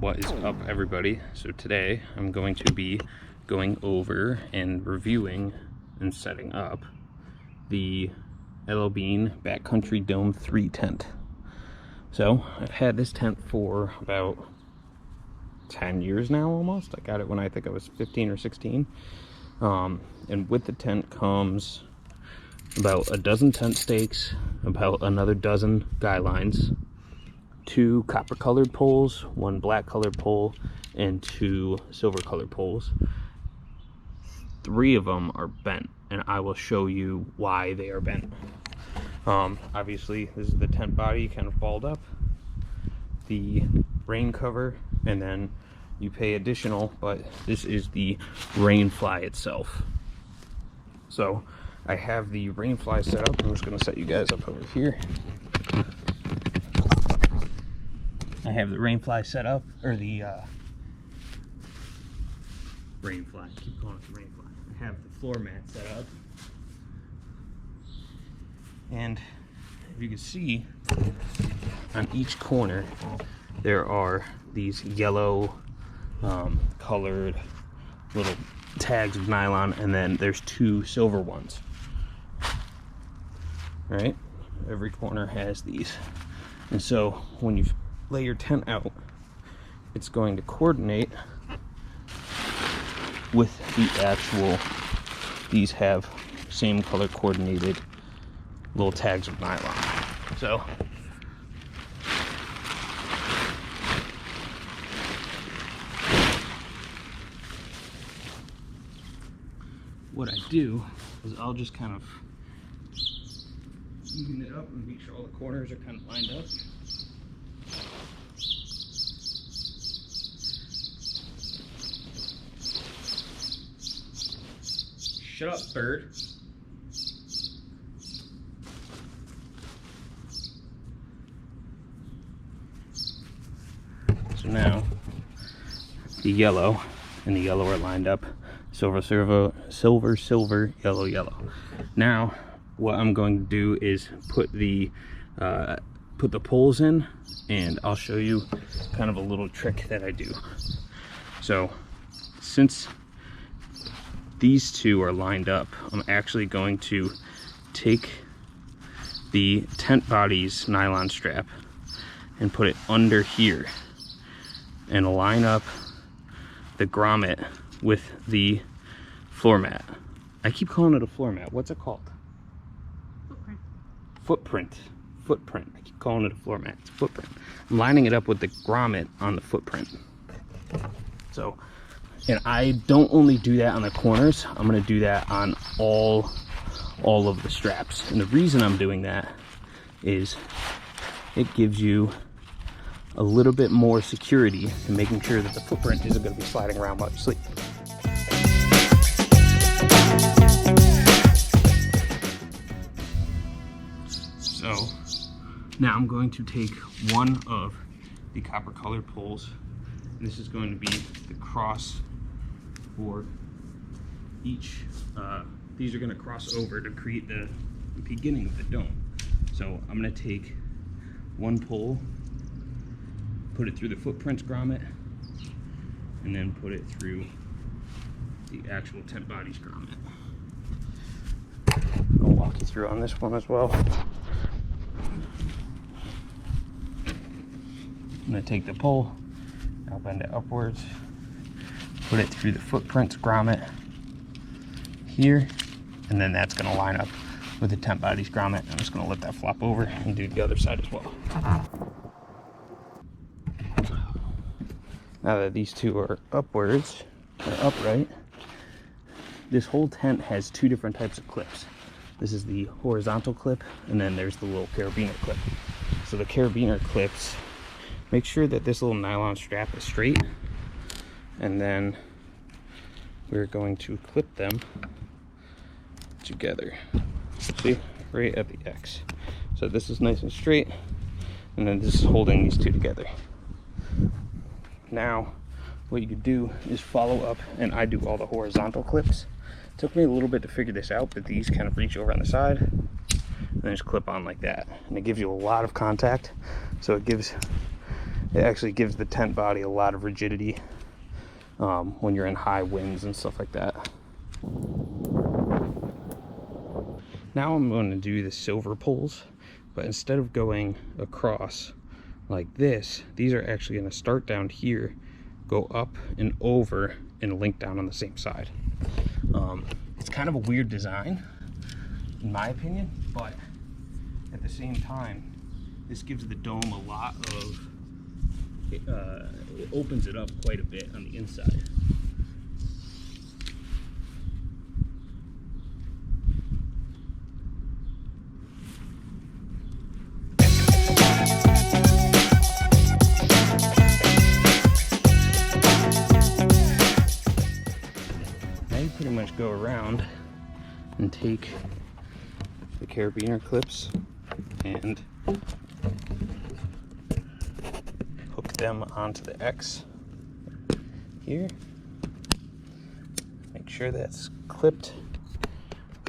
What is up, everybody? So today I'm going to be going over and reviewing and setting up the LLBean Backcountry Dome 3 tent. So I've had this tent for about 10 years now almost. I got it when I think I was 15 or 16. And with the tent comes about a dozen tent stakes, about another dozen guy lines, 2 copper colored poles, 1 black colored pole, and 2 silver colored poles. 3 of them are bent, and I will show you why they are bent. Obviously this is the tent body kind of balled up, the rain cover, and then you pay additional, but this is the rain fly itself. So I have the rain fly set up. I'm just going to set you guys up over here. I have the rain fly set up, or the rain fly. I keep calling it the rain fly. I have the floor mat set up, and if you can see, on each corner there are these yellow colored little tags of nylon, and then there's 2 silver ones. Right? Every corner has these, and so when you lay your tent out, it's going to coordinate with the actual, these have same color coordinated little tags of nylon. So what I do is I'll just kind of even it up and make sure all the corners are kind of lined up. Shut up, bird. So now the yellow and the yellow are lined up. Silver, silver, silver, silver, yellow, yellow. Now what I'm going to do is put the poles in, and I'll show you kind of a little trick that I do. So since these 2 are lined up, I'm actually going to take the tent body's nylon strap and put it under here and line up the grommet with the floor mat. I keep calling it a floor mat. What's it called? Footprint. Footprint. I keep calling it a floor mat. It's a footprint. I'm lining it up with the grommet on the footprint. So, and I don't only do that on the corners, I'm going to do that on all of the straps. And the reason I'm doing that is it gives you a little bit more security in making sure that the footprint isn't going to be sliding around while you sleep. So now I'm going to take one of the copper colored poles. This is going to be the cross for each. These are going to cross over to create the beginning of the dome. So I'm going to take one pole, put it through the footprints grommet, and then put it through the actual tent body's grommet. I'll walk you through on this one as well. I'm going to take the pole, I'll bend it upwards, put it through the footprints grommet here, and then that's going to line up with the tent body's grommet. I'm just going to let that flop over and do the other side as well. Now that these 2 are upwards, or upright, this whole tent has 2 different types of clips. This is the horizontal clip, and then there's the little carabiner clip. So the carabiner clips, make sure that this little nylon strap is straight, and then we're going to clip them together. See, right at the X. So this is nice and straight, and then this is holding these 2 together. Now what you could do is follow up, and I do all the horizontal clips. It took me a little bit to figure this out, but these kind of reach over on the side and then just clip on like that, and it gives you a lot of contact. So it gives it actually gives the tent body a lot of rigidity when you're in high winds and stuff like that. Now I'm going to do the silver poles, but instead of going across like this, these are actually going to start down here, go up and over, and link down on the same side. It's kind of a weird design, in my opinion, but at the same time, this gives the dome a lot of, it opens it up quite a bit on the inside. Pretty much go around and take the carabiner clips and hook them onto the X here. Make sure that's clipped,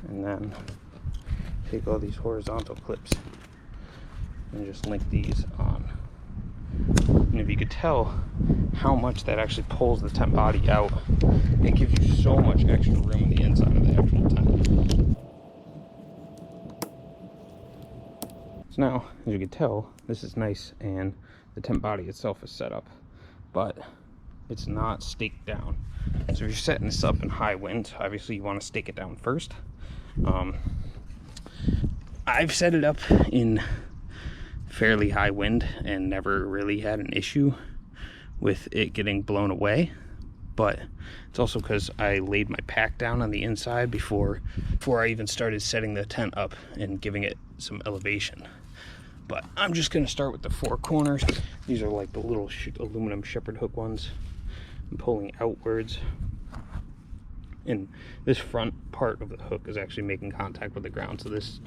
and then take all these horizontal clips and just link these on. And if you could tell how much that actually pulls the tent body out, it gives you so much extra room on the inside of the actual tent. So now, as you can tell, this is nice and the tent body itself is set up, but it's not staked down. So if you're setting this up in high wind, obviously you want to stake it down first. I've set it up in fairly high wind and never really had an issue with it getting blown away, but it's also because I laid my pack down on the inside before I even started setting the tent up and giving it some elevation. But I'm just going to start with the four corners. These are like the little aluminum shepherd hook ones. I'm pulling outwards, and this front part of the hook is actually making contact with the ground, so this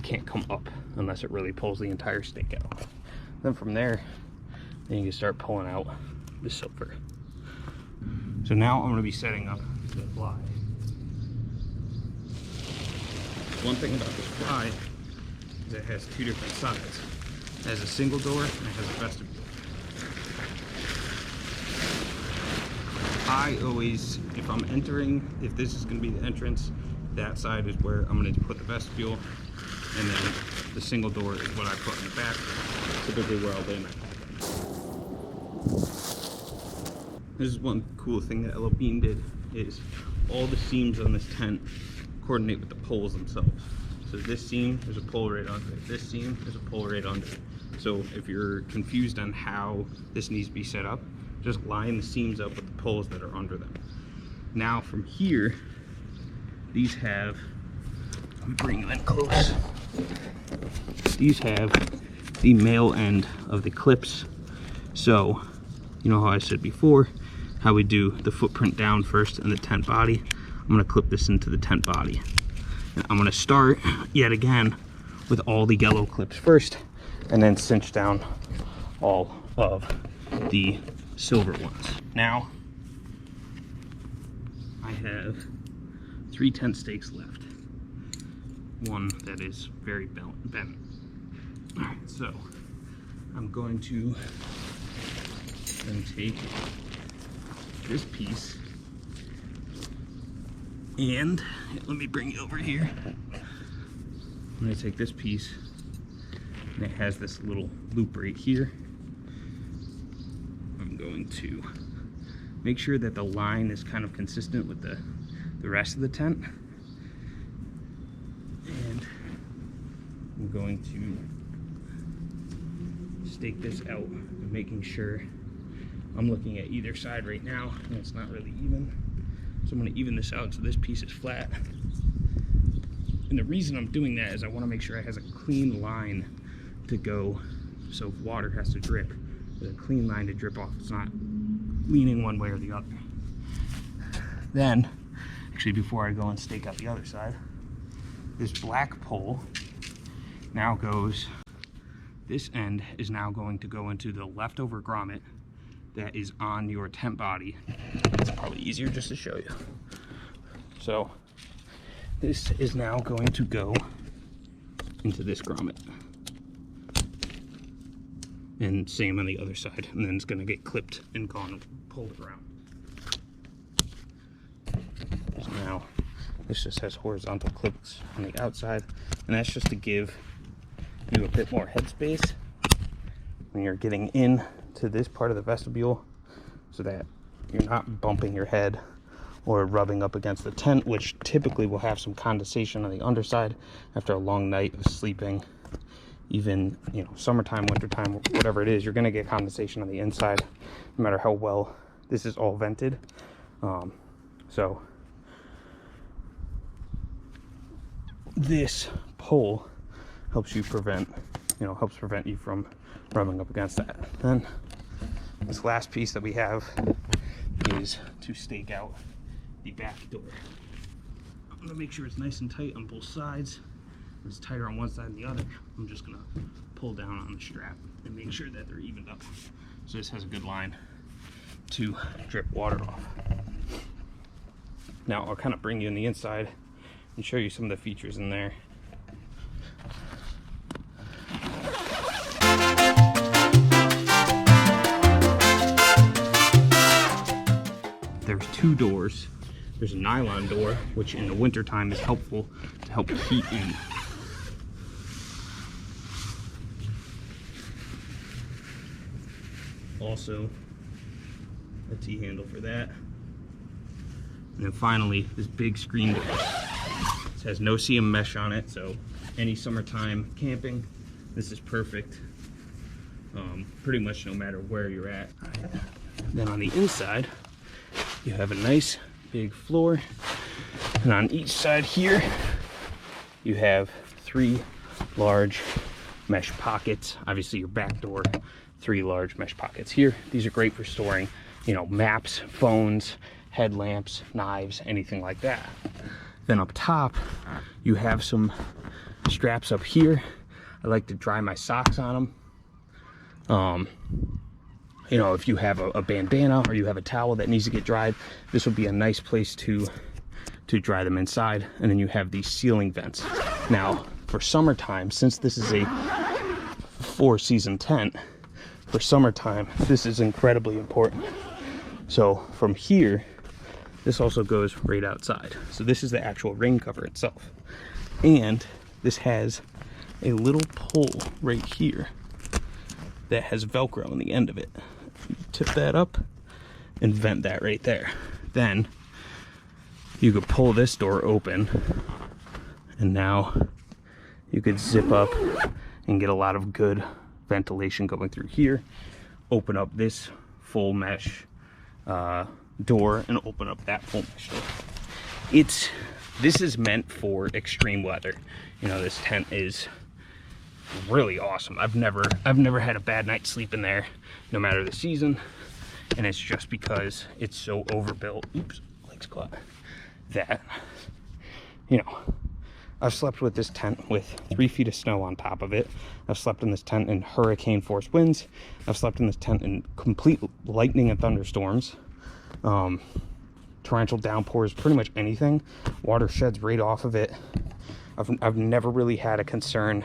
can't come up unless it really pulls the entire stake out. Then from there, then you can start pulling out the silver. So now I'm going to be setting up the fly. One thing about this fly is it has two different sides. It has a single door and it has a vestibule. I always, if I'm entering, if this is going to be the entrance, that side is where I'm going to put the vestibule, and then the single door is what I put in the back, typically where I'll lay my pack. This is one cool thing that LLBean did, is all the seams on this tent coordinate with the poles themselves. So this seam, there's a pole right under it. This seam, there's a pole right under it. So if you're confused on how this needs to be set up, just line the seams up with the poles that are under them. Now from here, these have, let me bring them in close. These have the male end of the clips. So, you know how I said before, how we do the footprint down first and the tent body? I'm gonna clip this into the tent body. And I'm gonna start, yet again, with all the yellow clips first, and then cinch down all of the silver ones. Now, I have 3 tent stakes left. One that is very bent. Alright, so I'm going to then take this piece and let me bring it over here. I'm going to take this piece, and it has this little loop right here. I'm going to make sure that the line is kind of consistent with the rest of the tent, and I'm going to stake this out and making sure I'm looking at either side right now, and it's not really even. So I'm going to even this out so this piece is flat. And the reason I'm doing that is I want to make sure it has a clean line to go, so if water has to drip, there's a clean line to drip off. It's not leaning one way or the other. Then, actually before I go and stake out the other side, this black pole now goes, this end is now going to go into the leftover grommet that is on your tent body. It's probably easier just to show you. So this is now going to go into this grommet. and same on the other side, and then it's going to get clipped and gone, pulled around. So now this just has horizontal clips on the outside, and that's just to give you a bit more headspace when you're getting in to this part of the vestibule, so that you're not bumping your head or rubbing up against the tent, which typically will have some condensation on the underside after a long night of sleeping. Even, you know, summertime, wintertime, whatever it is, you're going to get condensation on the inside, no matter how well this is all vented. So this pole helps you prevent, helps prevent you from rubbing up against that. Then this last piece that we have is to stake out the back door. I'm going to make sure it's nice and tight on both sides. If it's tighter on one side than the other, I'm just going to pull down on the strap and make sure that they're evened up. So this has a good line to drip water off. Now I'll kind of bring you in the inside and show you some of the features in there. There's two doors. There's a nylon door, which in the winter time is helpful to help heat in. Also, a T-handle for that. And then finally, this big screen door. It has no CM mesh on it, so any summertime camping, this is perfect. Pretty much no matter where you're at. Then on the inside, you have a nice big floor, and on each side here you have 3 large mesh pockets. Obviously your back door, 3 large mesh pockets here. These are great for storing, maps, phones, headlamps, knives, anything like that. Then up top you have some straps up here. I like to dry my socks on them. If you have a bandana or you have a towel that needs to get dried, this would be a nice place to dry them inside. And then you have these ceiling vents. Now, for summertime, since this is a 4-season tent, for summertime, this is incredibly important. So from here, this also goes right outside. So this is the actual rain cover itself. And this has a little pole right here that has Velcro on the end of it. Tip that up and vent that right there. Then you could pull this door open, and now you could zip up and get a lot of good ventilation going through here. Open up this full mesh door and open up that full mesh door. This is meant for extreme weather. This tent is really awesome. I've never had a bad night's sleep in there, no matter the season, and it's just because it's so overbuilt. Oops, legs caught. That I've slept with this tent with 3 feet of snow on top of it. I've slept in this tent in hurricane force winds. I've slept in this tent in complete lightning and thunderstorms, torrential downpours, pretty much anything. Water sheds right off of it. I've never really had a concern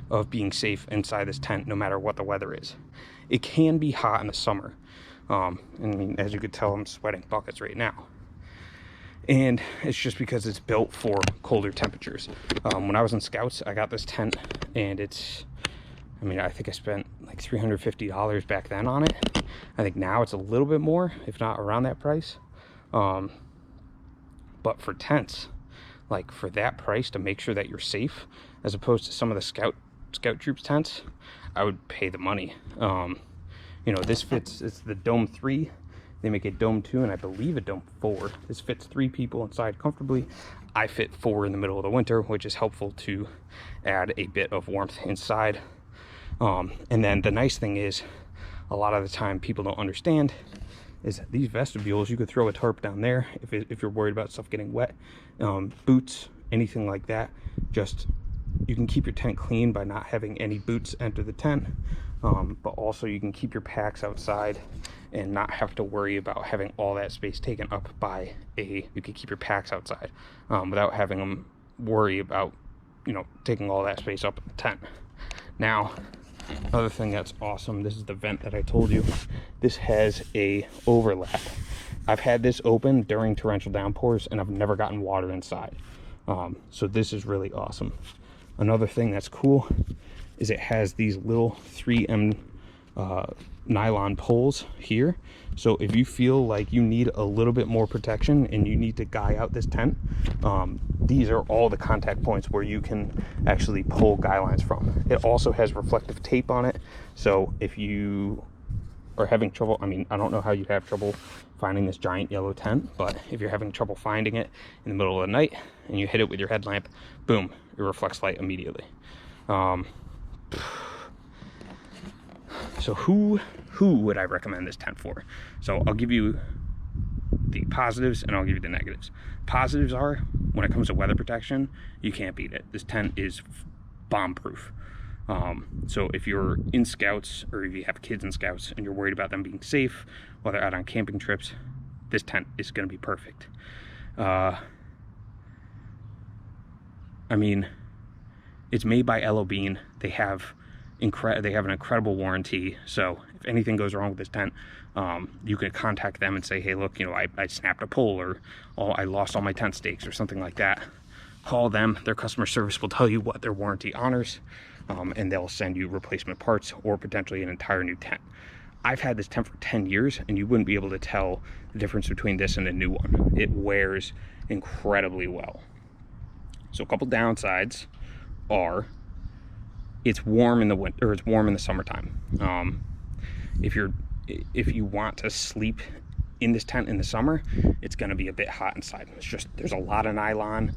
of being safe inside this tent, no matter what the weather is. It can be hot in the summer. As you could tell, I'm sweating buckets right now. And it's just because it's built for colder temperatures. When I was in Scouts, I got this tent, and I think I spent like $350 back then on it. I think now it's a little bit more, if not around that price. But for tents, like for that price, to make sure that you're safe, as opposed to some of the Scout Troops tents, I would pay the money. This fits, it's the Dome 3. They make a Dome 2 and I believe a Dome 4. This fits 3 people inside comfortably. I fit 4 in the middle of the winter, which is helpful to add a bit of warmth inside. And then the nice thing is, a lot of the time people don't understand, is these vestibules, you could throw a tarp down there if you're worried about stuff getting wet. Boots, anything like that, you can keep your tent clean by not having any boots enter the tent, but also you can keep your packs outside and not have to worry about having all that space taken up by you can keep your packs outside without having them worry about taking all that space up in the tent. Now Another thing that's awesome, this is the vent that I told you. This has a overlap. I've had this open during torrential downpours and I've never gotten water inside. So this is really awesome. Another thing that's cool is it has these little 3M nylon poles here. So if you feel like you need a little bit more protection and you need to guy out this tent, these are all the contact points where you can actually pull guy lines from. It also has reflective tape on it, so if you are having trouble, I mean, I don't know how you'd have trouble finding this giant yellow tent, but if you're having trouble finding it in the middle of the night and you hit it with your headlamp, boom, it reflects light immediately. So who would I recommend this tent for? So I'll give you the positives and I'll give you the negatives. Positives are, when it comes to weather protection, you can't beat it. This tent is bomb proof. So if you're in scouts or if you have kids in scouts and you're worried about them being safe while they're out on camping trips, this tent is going to be perfect. I mean, it's made by LLBean. They have an incredible warranty, so if anything goes wrong with this tent, you can contact them and say, hey, look, you know, I snapped a pole, or I lost all my tent stakes or something like that. Call them. Their customer service will tell you what their warranty honors, and they'll send you replacement parts or potentially an entire new tent. I've had this tent for 10 years and you wouldn't be able to tell the difference between this and a new one. It wears incredibly well. So a couple downsides are, it's warm in the winter, or it's warm in the summertime. If you want to sleep in this tent in the summer, it's going to be a bit hot inside. It's just, there's a lot of nylon.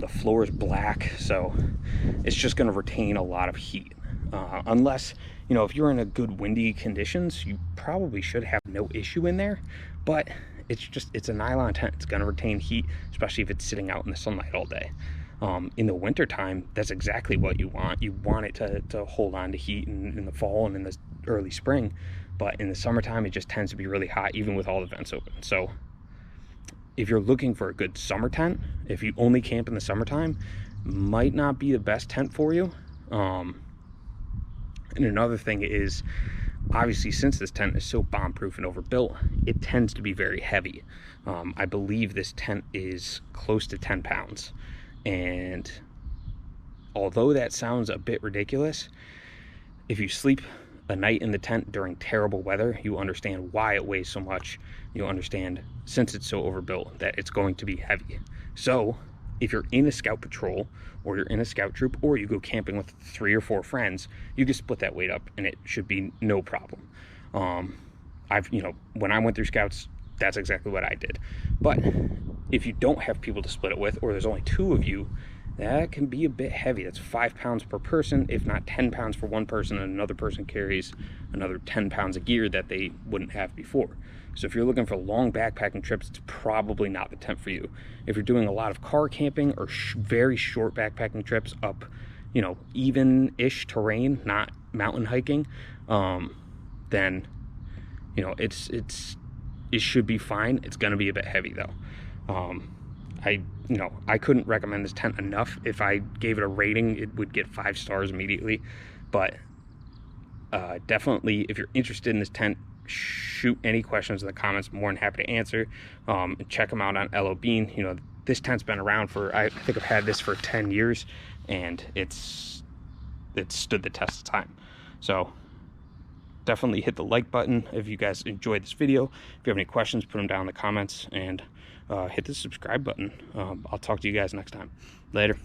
The floor is black, so it's just going to retain a lot of heat. Unless, you know, if you're in a good windy conditions, you probably should have no issue in there, but it's a nylon tent. It's going to retain heat, especially if it's sitting out in the sunlight all day. In the winter time, that's exactly what you want. You want it to hold on to heat in the fall and in the early spring, but in the summertime, it just tends to be really hot, even with all the vents open. So if you're looking for a good summer tent, if you only camp in the summertime, might not be the best tent for you. And another thing is, obviously, since this tent is so bomb-proof and overbuilt, it tends to be very heavy. I believe this tent is close to 10 pounds. And although that sounds a bit ridiculous, if you sleep a night in the tent during terrible weather, you understand why it weighs so much. You understand, since it's so overbuilt, that it's going to be heavy. So if you're in a scout patrol or you're in a scout troop or you go camping with 3 or 4 friends, you can split that weight up and it should be no problem. When I went through scouts, that's exactly what I did. But if you don't have people to split it with, or there's only 2 of you, that can be a bit heavy. That's 5 pounds per person, if not 10 pounds for one person, and another person carries another 10 pounds of gear that they wouldn't have before. So if you're looking for long backpacking trips, it's probably not the tent for you. If you're doing a lot of car camping or very short backpacking trips up, you know, even-ish terrain, not mountain hiking, then, you know, it should be fine. It's going to be a bit heavy though. I couldn't recommend this tent enough. If I gave it a rating, it would get 5 stars immediately. But definitely, if you're interested in this tent, shoot any questions in the comments. I'm more than happy to answer. Check them out on LLBean. You know, this tent's been around for, I think I've had this for 10 years, and it's stood the test of time. So definitely hit the like button if you guys enjoyed this video. If you have any questions, put them down in the comments, and hit the subscribe button. I'll talk to you guys next time. Later.